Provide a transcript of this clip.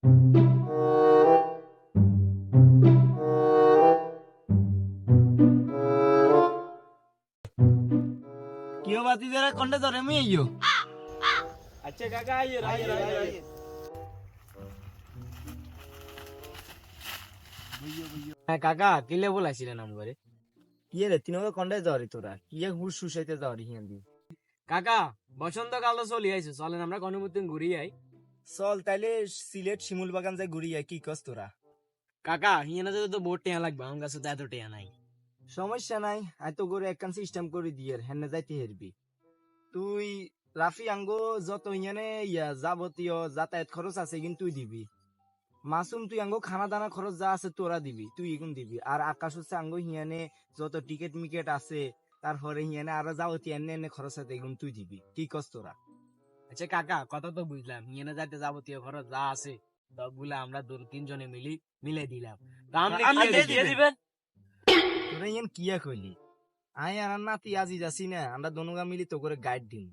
কিও বাতি যারা কন্ডে ধরে আমি আইও। अच्छा काका आइए आइए হ্যাঁ কাকা কিলে বলাইছিলেন আমগরে? ইয়ে রে তিনকে কন্ডে ধরে তোরা ইয়ে হুস সুসাইতে ধরি হিয়ান্দি। কাকা বসন্তকাল তো চলি আইছে, চলেন আমরা গণমুদ্দিন ঘুরি আই। চল তাইলে সিলেট শিমুল বাগান যাই ঘুরি আই, কি কস তোরা? কাকা হিয়ানা যেতে তো বহুত টেয়া লাগবে, আমার কাছে তো এত টেয়া নাই। সমস্যা নাই, আয় তো করে একখান সিস্টেম করে দিয়ে হেনে যাইতে হেরবি। তুই রাফি আঙ্গো যত ইয়ানে যাবতীয় যাতায়াত খরচ আছে কিন্তু তুই দিবি। মাসুম তুই আঙ্গো খানা দানা খরচ যা আছে তোরা দিবি, তুই এগুন দিবি। আর আকাশ হচ্ছে আঙ্গো হিয়ানে যত টিকিট মিকেট আছে, তারপরে হিয়ানে আরো যাবতীয় এনে এনে খরচ আছে এগুন তুই দিবি, কি কস তোরা? আচ্ছা কাকা কথা তো বুঝলাম, হিয়ানে যাতে যাবতীয় খরচ যা আছে সবগুলা আমরা তিনজনে মিলে দিলাম। দিয়ে দিবেন তোরা ইয়ান কিয়া কইলি? আয় আর নাতি আজি যাচ্ছি না, আমরা দনুগা মিলি তো করে গাইড দিন।